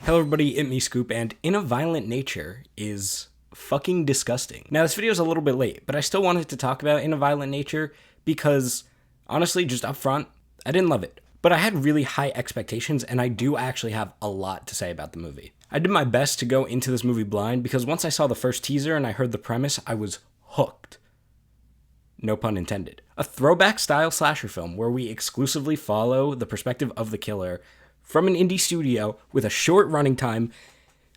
Hello everybody, it's me Scoop, and In a Violent Nature is fucking disgusting. Now this video is a little bit late, but I still wanted to talk about In a Violent Nature because, honestly, just up front, I didn't love it. But I had really high expectations, and I do actually have a lot to say about the movie. I did my best to go into this movie blind because once I saw the first teaser and I heard the premise, I was hooked. No pun intended. A throwback style slasher film where we exclusively follow the perspective of the killer from an indie studio with a short running time.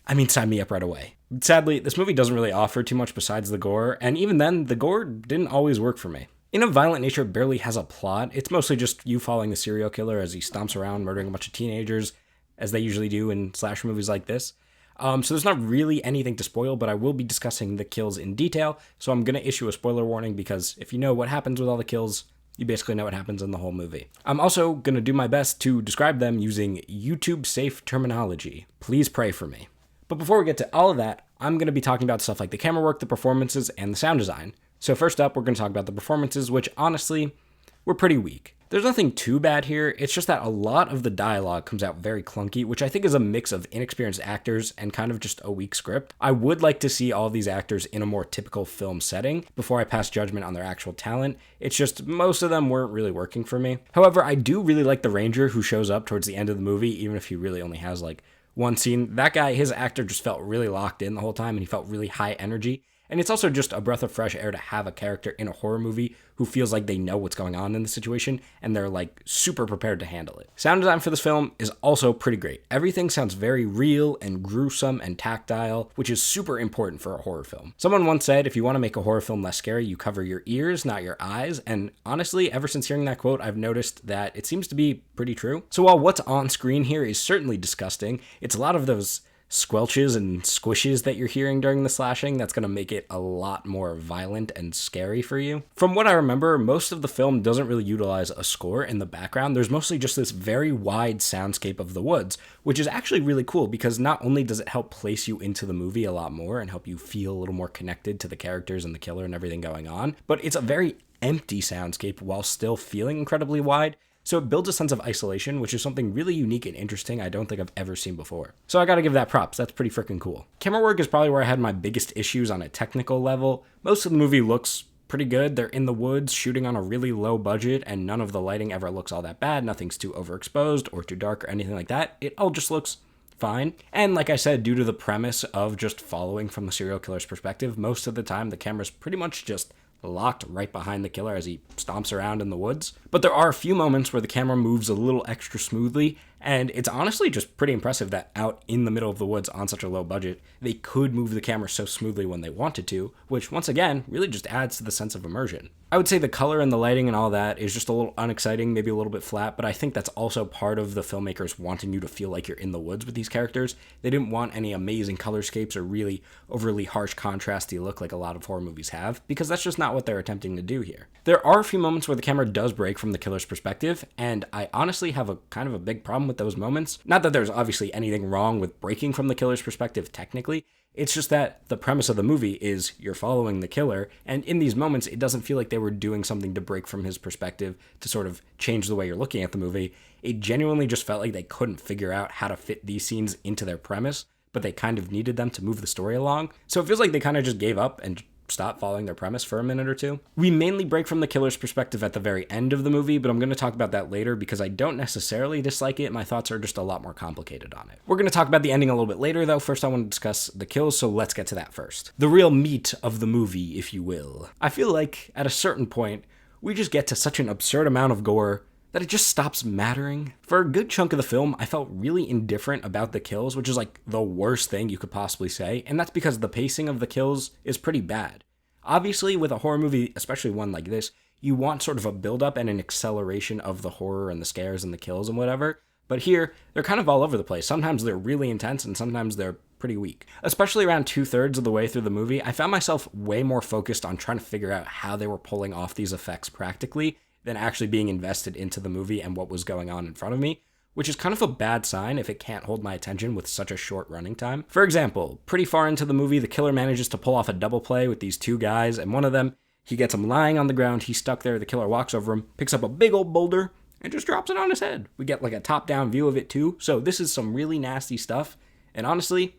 I mean, sign me up right away. Sadly, this movie doesn't really offer too much besides the gore, and even then, the gore didn't always work for me. In a Violent Nature barely has a plot. It's mostly just you following the serial killer as he stomps around murdering a bunch of teenagers, as they usually do in slasher movies like this. So there's not really anything to spoil, but I will be discussing the kills in detail, so I'm going to issue a spoiler warning because if you know what happens with all the kills, you basically know what happens in the whole movie. I'm also going to do my best to describe them using YouTube-safe terminology. Please pray for me. But before we get to all of that, I'm going to be talking about stuff like the camera work, the performances, and the sound design. So first up, we're going to talk about the performances, which honestly, were pretty weak. There's nothing too bad here, it's just that a lot of the dialogue comes out very clunky, which I think is a mix of inexperienced actors and kind of just a weak script. I would like to see all these actors in a more typical film setting before I pass judgment on their actual talent. It's just most of them weren't really working for me. However, I do really like the ranger who shows up towards the end of the movie, even if he really only has like one scene. That guy, his actor just felt really locked in the whole time and he felt really high energy. And it's also just a breath of fresh air to have a character in a horror movie who feels like they know what's going on in the situation and they're like super prepared to handle it. Sound design for this film is also pretty great. Everything sounds very real and gruesome and tactile, which is super important for a horror film. Someone once said, if you want to make a horror film less scary, you cover your ears, not your eyes. And honestly, ever since hearing that quote, I've noticed that it seems to be pretty true. So while what's on screen here is certainly disgusting, it's a lot of those squelches and squishes that you're hearing during the slashing that's going to make it a lot more violent and scary for you. From what I remember, most of the film doesn't really utilize a score in the background. There's mostly just this very wide soundscape of the woods, which is actually really cool because not only does it help place you into the movie a lot more and help you feel a little more connected to the characters and the killer and everything going on, but it's a very empty soundscape while still feeling incredibly wide. So it builds a sense of isolation, which is something really unique and interesting I don't think I've ever seen before. So I gotta give that props, that's pretty freaking cool. Camera work is probably where I had my biggest issues on a technical level. Most of the movie looks pretty good. They're in the woods, shooting on a really low budget, and none of the lighting ever looks all that bad. Nothing's too overexposed or too dark or anything like that. It all just looks fine. And like I said, due to the premise of just following from the serial killer's perspective, most of the time the camera's pretty much just locked right behind the killer as he stomps around in the woods. But there are a few moments where the camera moves a little extra smoothly, and it's honestly just pretty impressive that out in the middle of the woods on such a low budget, they could move the camera so smoothly when they wanted to, which once again really just adds to the sense of immersion. I would say the color and the lighting and all that is just a little unexciting, maybe a little bit flat, but I think that's also part of the filmmakers wanting you to feel like you're in the woods with these characters. They didn't want any amazing colorscapes or really overly harsh contrasty look like a lot of horror movies have, because that's just not what they're attempting to do here. There are a few moments where the camera does break from the killer's perspective, and I honestly have a kind of a big problem with those moments. Not that there's obviously anything wrong with breaking from the killer's perspective technically, it's just that the premise of the movie is you're following the killer, and in these moments, it doesn't feel like they were doing something to break from his perspective to sort of change the way you're looking at the movie. It genuinely just felt like they couldn't figure out how to fit these scenes into their premise, but they kind of needed them to move the story along. So it feels like they kind of just gave up and stop following their premise for a minute or two. We mainly break from the killer's perspective at the very end of the movie, but I'm going to talk about that later because I don't necessarily dislike it. My thoughts are just a lot more complicated on it. We're going to talk about the ending a little bit later though. First I want to discuss the kills, so let's get to that first. The real meat of the movie, if you will. I feel like at a certain point, we just get to such an absurd amount of gore that it just stops mattering. For a good chunk of the film, I felt really indifferent about the kills, which is like the worst thing you could possibly say, and that's because the pacing of the kills is pretty bad. Obviously, with a horror movie, especially one like this, you want sort of a build-up and an acceleration of the horror and the scares and the kills and whatever, but here, they're kind of all over the place. Sometimes they're really intense and sometimes they're pretty weak. Especially around 2/3 of the way through the movie, I found myself way more focused on trying to figure out how they were pulling off these effects practically than actually being invested into the movie and what was going on in front of me, which is kind of a bad sign if it can't hold my attention with such a short running time. For example, pretty far into the movie, the killer manages to pull off a double play with these two guys, and one of them, he gets him lying on the ground, he's stuck there, the killer walks over him, picks up a big old boulder, and just drops it on his head. We get like a top-down view of it too, so this is some really nasty stuff, And honestly,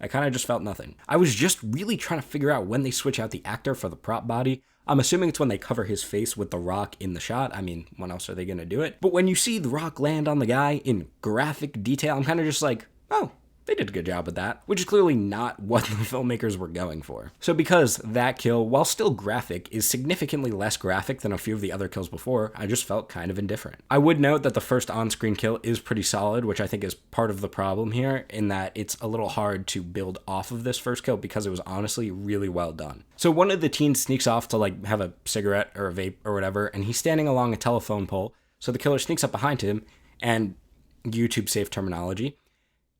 I kind of just felt nothing. I was just really trying to figure out when they switch out the actor for the prop body. I'm assuming it's when they cover his face with The Rock in the shot. I mean, when else are they going to do it? But when you see The Rock land on the guy in graphic detail, I'm kind of just like, oh, they did a good job with that, which is clearly not what the filmmakers were going for. So because that kill, while still graphic, is significantly less graphic than a few of the other kills before, I just felt kind of indifferent. I would note that the first on-screen kill is pretty solid, which I think is part of the problem here, in that it's a little hard to build off of this first kill because it was honestly really well done. So one of the teens sneaks off to like have a cigarette or a vape or whatever, and he's standing along a telephone pole, so the killer sneaks up behind him and, YouTube safe terminology,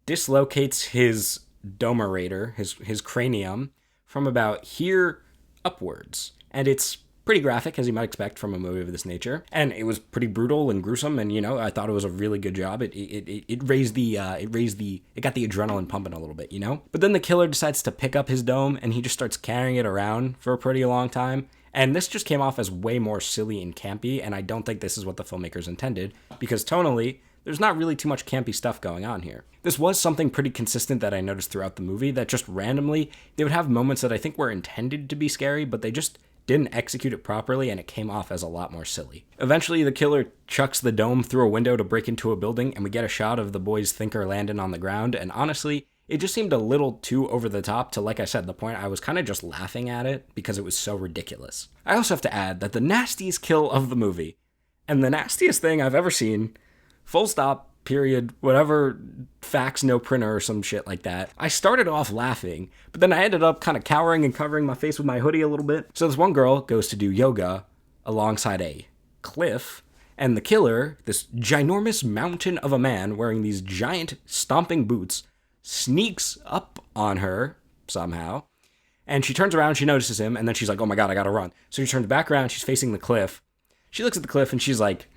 dislocates his domerator, his cranium, from about here upwards. And it's pretty graphic, as you might expect from a movie of this nature. And it was pretty brutal and gruesome, and, I thought it was a really good job. It got the adrenaline pumping a little bit, But then the killer decides to pick up his dome, and he just starts carrying it around for a pretty long time. And this just came off as way more silly and campy, and I don't think this is what the filmmakers intended, because tonally, there's not really too much campy stuff going on here. This was something pretty consistent that I noticed throughout the movie, that just randomly, they would have moments that I think were intended to be scary, but they just didn't execute it properly, and it came off as a lot more silly. Eventually, the killer chucks the dome through a window to break into a building, and we get a shot of the boy's thinker landing on the ground, and honestly, it just seemed a little too over the top to, like I said, the point I was kind of just laughing at it because it was so ridiculous. I also have to add that the nastiest kill of the movie, and the nastiest thing I've ever seen, full stop, period, whatever, fax, no printer or some shit like that. I started off laughing, but then I ended up kind of cowering and covering my face with my hoodie a little bit. So this one girl goes to do yoga alongside a cliff, and the killer, this ginormous mountain of a man wearing these giant stomping boots, sneaks up on her somehow, and she turns around, she notices him, and then she's like, oh my god, I gotta run. So she turns back around, she's facing the cliff. She looks at the cliff and she's like,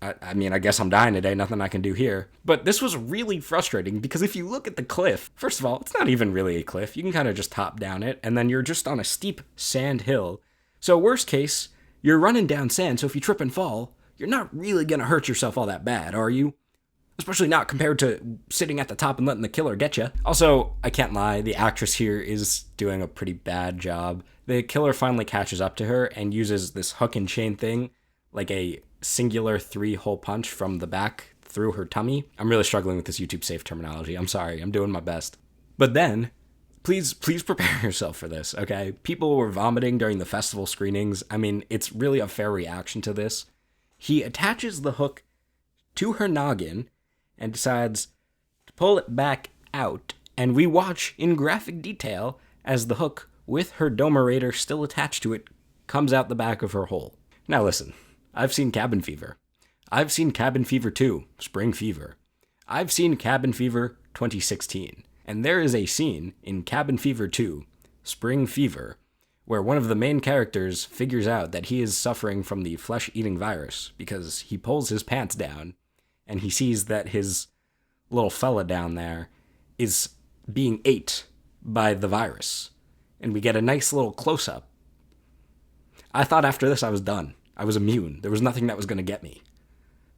I mean, I guess I'm dying today, nothing I can do here. But this was really frustrating because if you look at the cliff, first of all, it's not even really a cliff. You can kind of just hop down it, and then you're just on a steep sand hill. So worst case, you're running down sand, so if you trip and fall, you're not really going to hurt yourself all that bad, are you? Especially not compared to sitting at the top and letting the killer get you. Also, I can't lie, the actress here is doing a pretty bad job. The killer finally catches up to her and uses this hook and chain thing, like a singular 3-hole punch from the back through her tummy. I'm really struggling with this YouTube safe terminology. I'm sorry. I'm doing my best. But then, please prepare yourself for this, okay? People were vomiting during the festival screenings. I mean, it's really a fair reaction to this. He attaches the hook to her noggin and decides to pull it back out, and we watch in graphic detail as the hook, with her domerator still attached to it, comes out the back of her hole. Now listen, I've seen Cabin Fever. I've seen Cabin Fever 2, Spring Fever. I've seen Cabin Fever 2016. And there is a scene in Cabin Fever 2, Spring Fever, where one of the main characters figures out that he is suffering from the flesh-eating virus because he pulls his pants down and he sees that his little fella down there is being ate by the virus. And we get a nice little close-up. I thought after this I was done. I was immune. There was nothing that was going to get me.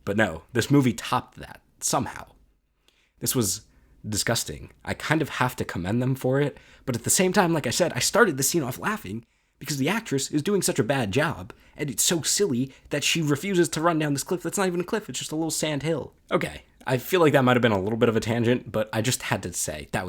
But no, this movie topped that, somehow. This was disgusting. I kind of have to commend them for it, but at the same time, like I said, I started the scene off laughing because the actress is doing such a bad job, and it's so silly that she refuses to run down this cliff that's not even a cliff, it's just a little sand hill. Okay, I feel like that might have been a little bit of a tangent, but I just had to say, it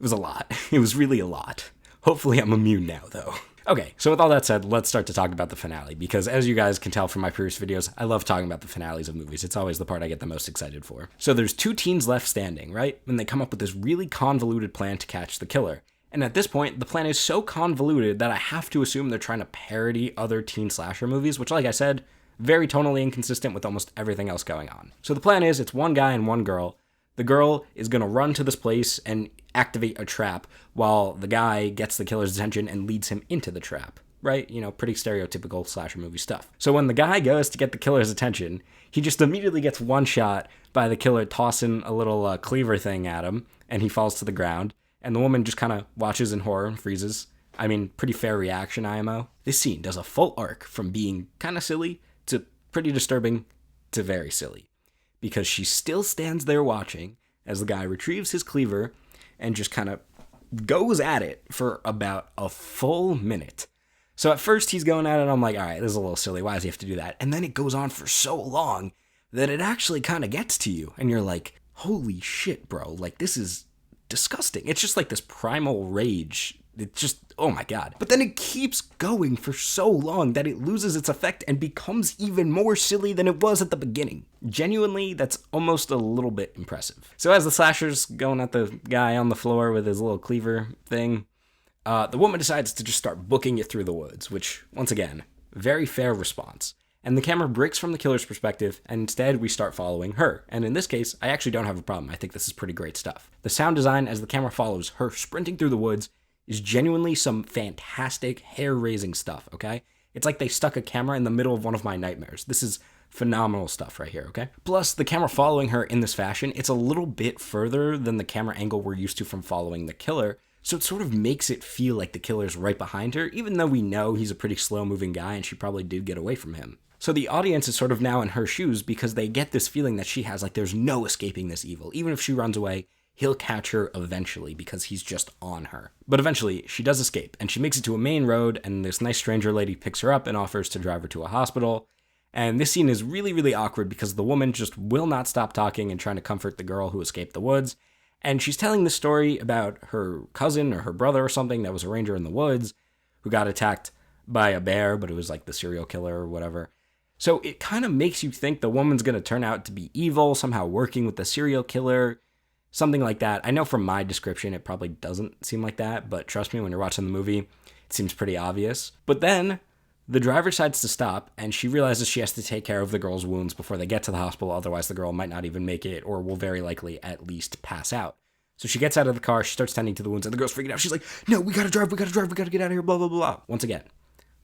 was a lot. It was really a lot. Hopefully I'm immune now, though. Okay, so with all that said, let's start to talk about the finale, because as you guys can tell from my previous videos, I love talking about the finales of movies. It's always the part I get the most excited for. So there's 2 teens left standing, right? And they come up with this really convoluted plan to catch the killer. And at this point, the plan is so convoluted that I have to assume they're trying to parody other teen slasher movies, which, like I said, very tonally inconsistent with almost everything else going on. So the plan is, it's one guy and one girl. The girl is going to run to this place and activate a trap while the guy gets the killer's attention and leads him into the trap, right? You know, pretty stereotypical slasher movie stuff. So when the guy goes to get the killer's attention, he just immediately gets one shot by the killer tossing a little cleaver thing at him, and he falls to the ground, and the woman just kind of watches in horror and freezes. I mean, pretty fair reaction, IMO. This scene does a full arc from being kind of silly to pretty disturbing to very silly, because she still stands there watching as the guy retrieves his cleaver and just kind of goes at it for about a full minute. So at first he's going at it, I'm like, all right, this is a little silly. Why does he have to do that? And then it goes on for so long that it actually kind of gets to you. And you're like, holy shit, bro. Like, this is disgusting. It's just like this primal rage. It's just, oh my God. But then it keeps going for so long that it loses its effect and becomes even more silly than it was at the beginning. Genuinely, that's almost a little bit impressive. So as the slasher's going at the guy on the floor with his little cleaver thing, the woman decides to just start booking it through the woods, which, once again, very fair response. And the camera breaks from the killer's perspective, and instead we start following her. And in this case, I actually don't have a problem. I think this is pretty great stuff. The sound design as the camera follows her sprinting through the woods is genuinely some fantastic, hair-raising stuff, okay? It's like they stuck a camera in the middle of one of my nightmares. This is phenomenal stuff right here, okay? Plus, the camera following her in this fashion, it's a little bit further than the camera angle we're used to from following the killer, so it sort of makes it feel like the killer's right behind her, even though we know he's a pretty slow-moving guy and she probably did get away from him. So the audience is sort of now in her shoes because they get this feeling that she has, like there's no escaping this evil. Even if she runs away, he'll catch her eventually because he's just on her. But eventually, she does escape, and she makes it to a main road, and this nice stranger lady picks her up and offers to drive her to a hospital. And this scene is really, really awkward because the woman just will not stop talking and trying to comfort the girl who escaped the woods. And she's telling the story about her cousin or her brother or something that was a ranger in the woods who got attacked by a bear, but it was like the serial killer or whatever. So it kind of makes you think the woman's going to turn out to be evil, somehow working with the serial killer, something like that. I know from my description it probably doesn't seem like that, but trust me, when you're watching the movie, it seems pretty obvious. But then the driver decides to stop, and she realizes she has to take care of the girl's wounds before they get to the hospital, otherwise the girl might not even make it, or will very likely at least pass out. So she gets out of the car, she starts tending to the wounds, and the girl's freaking out. She's like, no, we gotta drive, we gotta get out of here, blah, blah, blah. Once again,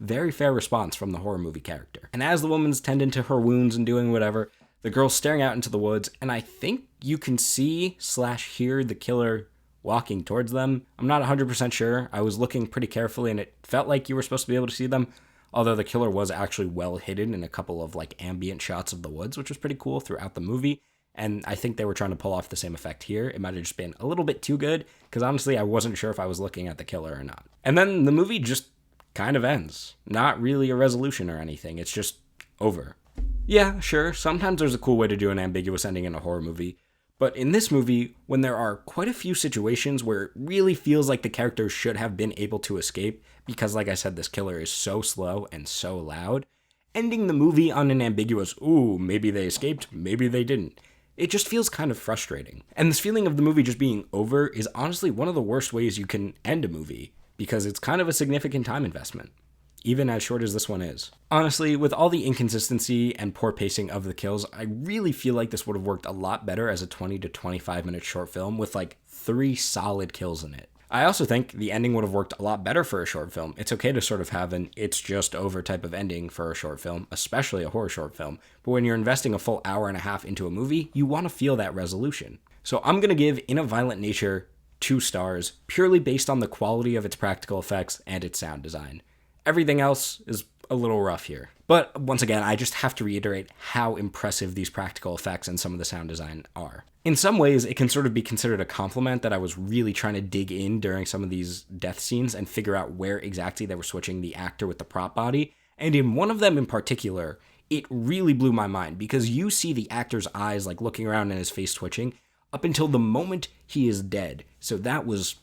very fair response from the horror movie character. And as the woman's tending to her wounds and doing whatever, the girl's staring out into the woods, and I think you can see/hear the killer walking towards them. I'm not 100% sure. I was looking pretty carefully, and it felt like you were supposed to be able to see them, although the killer was actually well hidden in a couple of like ambient shots of the woods, which was pretty cool throughout the movie. And I think they were trying to pull off the same effect here. It might have just been a little bit too good, because honestly, I wasn't sure if I was looking at the killer or not. And then the movie just kind of ends. Not really a resolution or anything. It's just over. Yeah, sure, sometimes there's a cool way to do an ambiguous ending in a horror movie, but in this movie, when there are quite a few situations where it really feels like the characters should have been able to escape, because like I said, this killer is so slow and so loud, ending the movie on an ambiguous, ooh, maybe they escaped, maybe they didn't, it just feels kind of frustrating. And this feeling of the movie just being over is honestly one of the worst ways you can end a movie, because it's kind of a significant time investment, even as short as this one is. Honestly, with all the inconsistency and poor pacing of the kills, I really feel like this would have worked a lot better as a 20 to 25 minute short film with like 3 solid kills in it. I also think the ending would have worked a lot better for a short film. It's okay to sort of have an it's just over type of ending for a short film, especially a horror short film, but when you're investing a full hour and a half into a movie, you want to feel that resolution. So I'm going to give In a Violent Nature 2 stars, purely based on the quality of its practical effects and its sound design. Everything else is a little rough here. But once again, I just have to reiterate how impressive these practical effects and some of the sound design are. In some ways, it can sort of be considered a compliment that I was really trying to dig in during some of these death scenes and figure out where exactly they were switching the actor with the prop body. And in one of them in particular, it really blew my mind because you see the actor's eyes like looking around and his face twitching up until the moment he is dead. So that was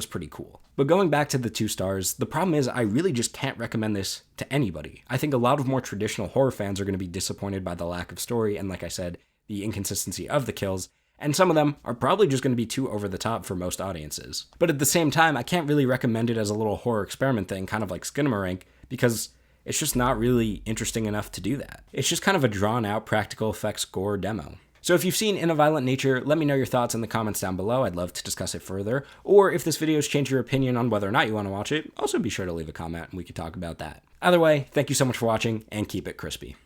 pretty cool. But going back to the 2 stars, the problem is I really just can't recommend this to anybody. I think a lot of more traditional horror fans are going to be disappointed by the lack of story and, like I said, the inconsistency of the kills, and some of them are probably just going to be too over the top for most audiences. But at the same time, I can't really recommend it as a little horror experiment thing, kind of like Skinamarink, because it's just not really interesting enough to do that. It's just kind of a drawn-out practical effects gore demo. So if you've seen In a Violent Nature, let me know your thoughts in the comments down below. I'd love to discuss it further. Or if this video has changed your opinion on whether or not you want to watch it, also be sure to leave a comment and we could talk about that. Either way, thank you so much for watching and keep it crispy.